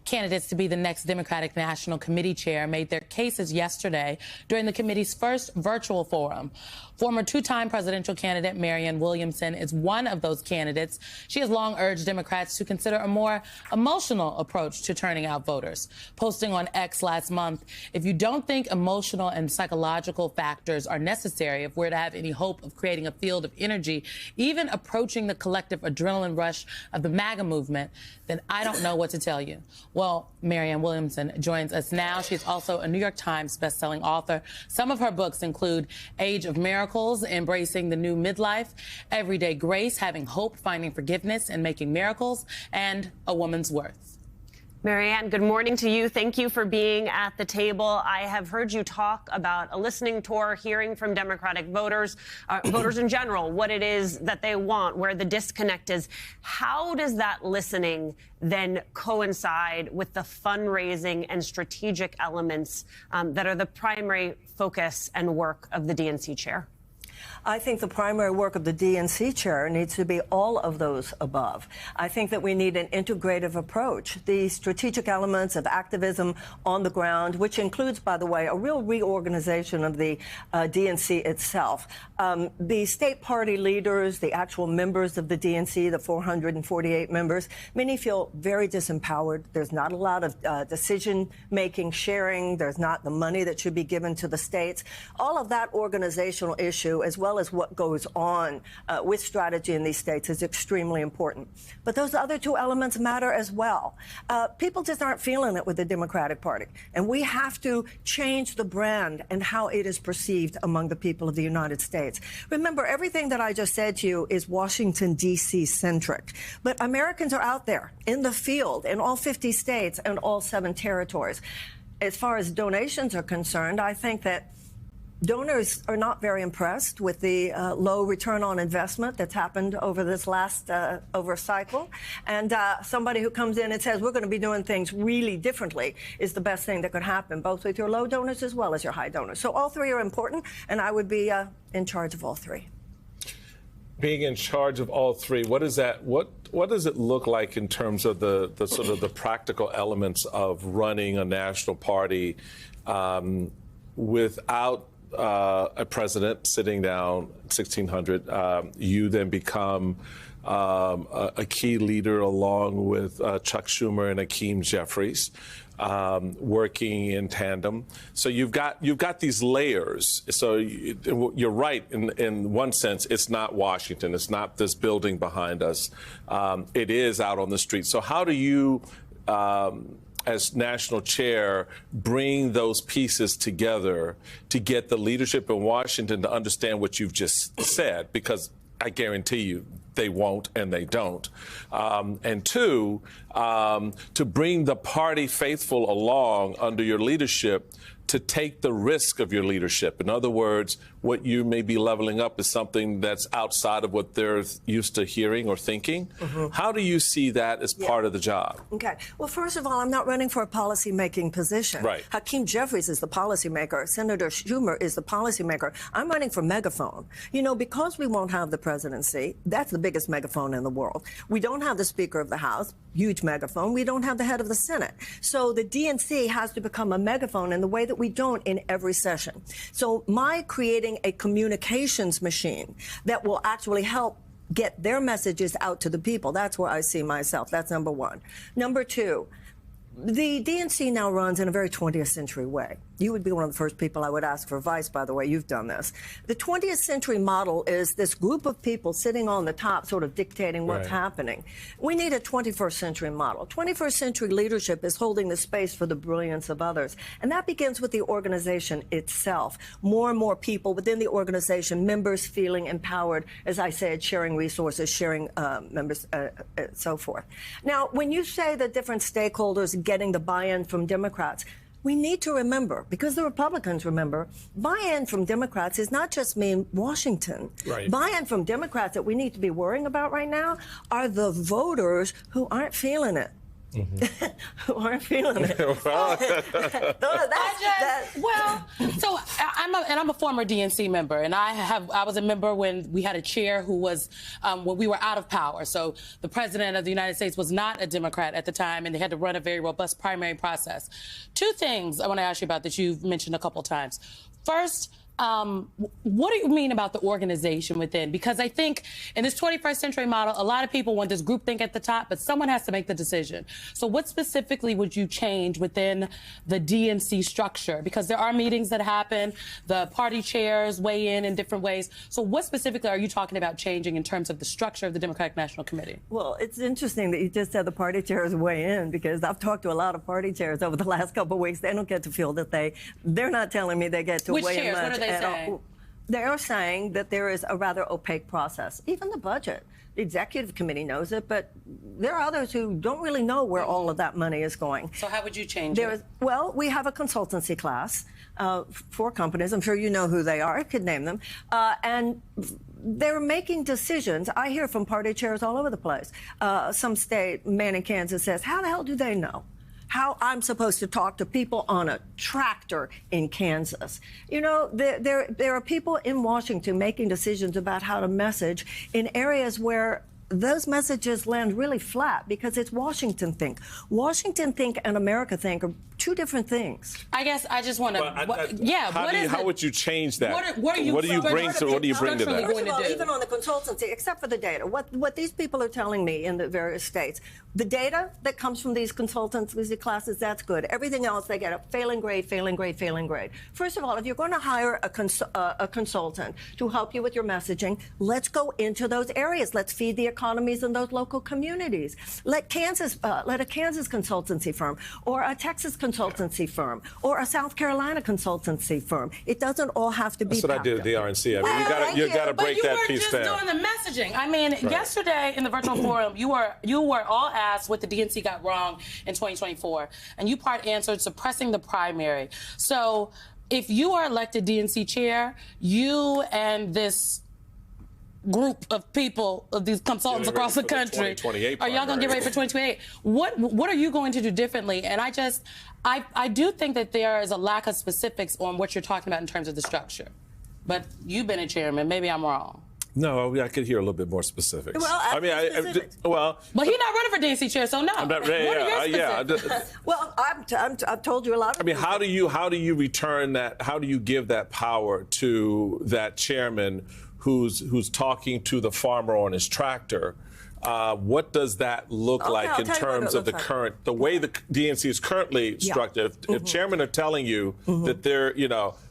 candidates to be the next Democratic National Committee chair made their cases yesterday during the committee's first virtual forum. Former two-time presidential candidate Marianne Williamson is one of those candidates. She has long urged Democrats to consider a more emotional approach to turning out voters, posting on X last month, "If you don't think emotional and psychological factors are necessary if we're to have any hope of creating a field of energy, even approaching the collective adrenaline rush of the MAGA movement, then I don't know what to tell you." Well, Marianne Williamson joins us now. She's also a New York Times bestselling author. Some of her books include Age of Miracles, Embracing the New Midlife, Everyday Grace, Having Hope, Finding Forgiveness, and Making Miracles, and A Woman's Worth. Marianne, good morning to you. Thank you for being at the table. I have heard you talk about a listening tour, hearing from Democratic voters, voters in general, what it is that they want, where the disconnect is. How does that listening then coincide with the fundraising and strategic elements that are the primary focus and work of the DNC chair? I think the primary work of the DNC chair needs to be all of those above. I think that we need an integrative approach. The strategic elements of activism on the ground, which includes, by the way, a real reorganization of the DNC itself. The state party leaders, the actual members of the DNC, the 448 members, many feel very disempowered. There's not a lot of decision-making, sharing. There's not the money that should be given to the states. All of that organizational issue, as well as what goes on with strategy in these states, is extremely important. But those other two elements matter as well. People just aren't feeling it with the Democratic Party. And we have to change the brand and how it is perceived among the people of the United States. Remember, everything that I just said to you is Washington, D.C. centric. But Americans are out there in the field in all 50 states and all 7 territories. As far as donations are concerned, I think that donors are not very impressed with the low return on investment that's happened over this last over cycle. And somebody who comes in and says, we're going to be doing things really differently, is the best thing that could happen, both with your low donors as well as your high donors. So all 3 are important, and I would be in charge of all 3. Being in charge of all 3, what is that? What does it look like in terms of the sort of the practical elements of running a national party without a president sitting down 1,600, you then become a key leader along with Chuck Schumer and Hakeem Jeffries, working in tandem. So you've got these layers. So you're right in one sense. It's not Washington. It's not this building behind us. It is out on the street. So how do you, as national chair, bring those pieces together to get the leadership in Washington to understand what you've just said? Because I guarantee you they won't and they don't. And 2, to bring the party faithful along under your leadership to take the risk of your leadership. In other words, what you may be leveling up is something that's outside of what they're used to hearing or thinking. Mm-hmm. How do you see that as part of the job? Okay. Well, first of all, I'm not running for a policy-making position. Right. Hakeem Jeffries is the policymaker. Senator Schumer is the policymaker. I'm running for megaphone. You know, because we won't have the presidency, that's the biggest megaphone in the world. We don't have the Speaker of the House, huge megaphone. We don't have the head of the Senate. So the DNC has to become a megaphone in the way that we don't in every session. So my creating a communications machine that will actually help get their messages out to the people, that's where I see myself. That's number 1. Number 2, the DNC now runs in a very 20th century way. You would be one of the first people I would ask for advice, by the way. You've done this. The 20th century model is this group of people sitting on the top sort of dictating what's happening. We need a 21st century model. 21st century leadership is holding the space for the brilliance of others. And that begins with the organization itself. More and more people within the organization, members feeling empowered, as I said, sharing resources, sharing members, so forth. Now, when you say the different stakeholders getting the buy-in from Democrats, we need to remember, because the Republicans remember, buy-in from Democrats is not just mean Washington. Right. Buy-in from Democrats that we need to be worrying about right now are the voters who aren't feeling it. who aren't feeling it. I'm a former DNC member, and I was a member when we had a chair who was when we were out of power. So the president of the United States was not a Democrat at the time, and they had to run a very robust primary process. Two things I want to ask you about that you've mentioned a couple times. First, what do you mean about the organization within? Because I think in this 21st century model, a lot of people want this groupthink at the top, but someone has to make the decision. So what specifically would you change within the DNC structure? Because there are meetings that happen, the party chairs weigh in different ways. So what specifically are you talking about changing in terms of the structure of the Democratic National Committee? Well, it's interesting that you just said the party chairs weigh in, because I've talked to a lot of party chairs over the last couple of weeks. They don't get to feel that they're not telling me they get to Which weigh in chairs? much. What are they saying? They are saying that there is a rather opaque process. Even the budget. The executive committee knows it, but there are others who don't really know where all of that money is going. So how would you change it? Well, we have a consultancy class for companies. I'm sure you know who they are. I could name them. And they're making decisions. I hear from party chairs all over the place. Some state man in Kansas says, how the hell do they know how I'm supposed to talk to people on a tractor in Kansas? You know, there are people in Washington making decisions about how to message in areas where those messages land really flat, because it's Washington think. Washington think and America think are two different things. I guess I just want to. How would you change that? What do you bring to that? First of all, even on the consultancy, except for the data, what these people are telling me in the various states, the data that comes from these consultancy classes, that's good. Everything else, they get a failing grade, failing grade, failing grade. First of all, if you're going to hire a consultant to help you with your messaging, let's go into those areas. Let's feed the economies in those local communities. Let a Kansas consultancy firm, or a Texas consultancy firm, or a South Carolina consultancy firm. It doesn't all have to be. That's what I did at the RNC. I mean, you got to break that piece down. But you were just doing the messaging. I mean, yesterday in the virtual forum, you were all asked what the DNC got wrong in 2024, and you part answered suppressing the primary. So if you are elected DNC chair, you and this group of people, of these consultants across the country, are y'all going to get ready for 2028? What are you going to do differently? And I do think that there is a lack of specifics on what you're talking about in terms of the structure. But you've been a chairman. Maybe I'm wrong. No, I could hear a little bit more specifics. Well, but he's not running for DNC chair, so no. I'm not ready. Well, I've told you a lot. I mean, how do you return that? How do you give that power to that chairman who's talking to the farmer on his tractor? What does that look like in terms of the way the DNC is currently structured? If chairmen are telling you that they're,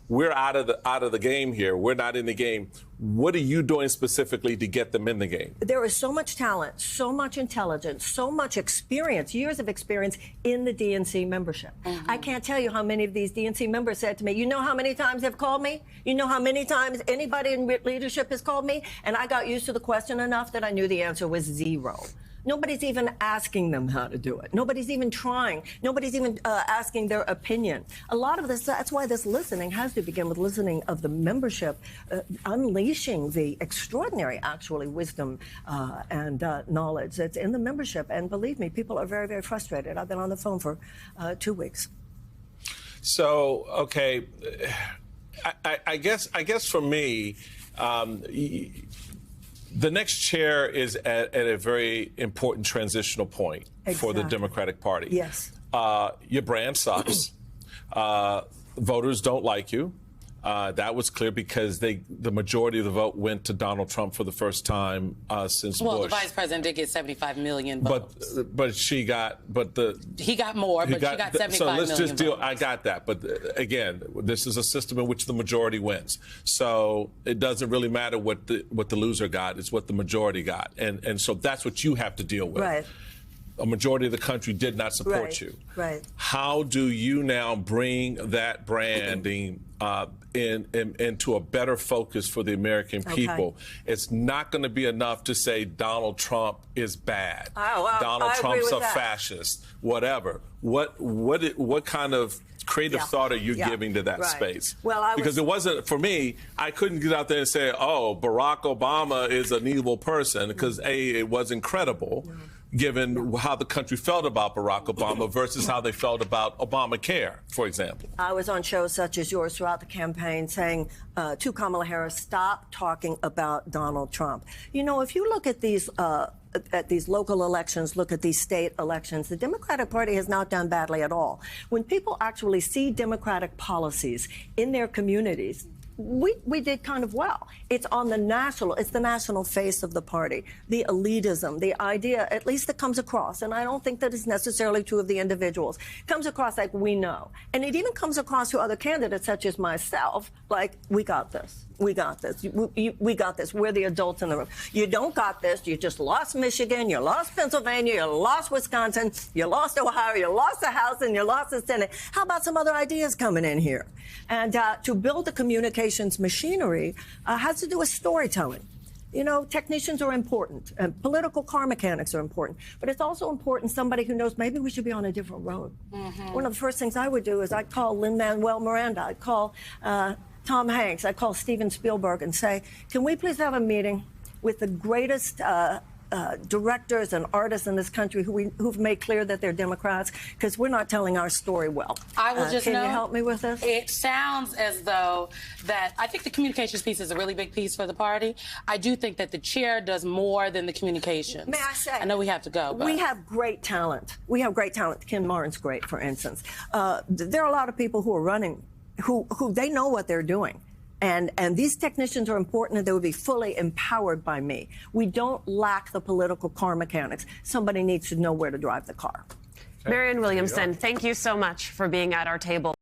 we're out of the game here, we're not in the game, what are you doing specifically to get them in the game? There is so much talent, so much intelligence, so much experience, years of experience in the DNC membership. I can't tell you how many of these DNC members said to me, you know how many times they've called me? You know how many times anybody in leadership has called me? And I got used to the question enough that I knew the answer was zero. Nobody's even asking them how to do it. Nobody's even trying. Nobody's even asking their opinion. A lot of this, that's why this listening has to begin with listening of the membership, unleashing the extraordinary, actually, wisdom and knowledge that's in the membership. And believe me, people are very, very frustrated. I've been on the phone for 2 weeks. So, okay, I guess for me, the next chair is at a very important transitional point for the Democratic Party. Yes. Your brand sucks. Voters don't like you. That was clear because the majority of the vote went to Donald Trump for the first time since Bush. Well, the vice president did get 75 million votes. He got more, but she got 75 so let's million just deal. votes. I got that, but again, this is a system in which the majority wins. So it doesn't really matter what the loser got; it's what the majority got, and so that's what you have to deal with. Right. A majority of the country did not support you. Right. How do you now bring that branding into a better focus for the American people? It's not going to be enough to say Donald Trump is bad. Donald Trump's a fascist. Whatever. What kind of creative thought are you giving to that space? Well, because it wasn't, for me, I couldn't get out there and say, oh, Barack Obama is an evil person, because A, it wasn't credible. given how the country felt about Barack Obama versus how they felt about Obamacare, for example. I was on shows such as yours throughout the campaign saying to Kamala Harris, stop talking about Donald Trump. You know, if you look at these local elections, look at these state elections, the Democratic Party has not done badly at all. When people actually see Democratic policies in their communities, we did kind of well. It's the national face of the party, the elitism, the idea, at least that comes across, and I don't think that is necessarily true of the individuals, comes across like we know. And it even comes across to other candidates such as myself, like, we got this. We got this. We got this. We're the adults in the room. You don't got this. You just lost Michigan. You lost Pennsylvania. You lost Wisconsin. You lost Ohio. You lost the House and you lost the Senate. How about some other ideas coming in here? And to build the communications machinery has to do with storytelling. You know, technicians are important, and political car mechanics are important, but it's also important somebody who knows maybe we should be on a different road. Mm-hmm. One of the first things I would do is I'd call Lin-Manuel Miranda. I'd call Tom Hanks. I'd call Steven Spielberg and say, can we please have a meeting with the greatest directors and artists in this country who've made clear that they're Democrats, because we're not telling our story well. I will just Can you help me with this? It sounds as though that I think the communications piece is a really big piece for the party. I do think that the chair does more than the communications. May I say? I know we have to go. But. We have great talent. We have great talent. Ken Martin's great, for instance. There are a lot of people who are running who they know what they're doing. And these technicians are important, and they would be fully empowered by me. We don't lack the political car mechanics. Somebody needs to know where to drive the car. Marianne Williamson, thank you so much for being at our table.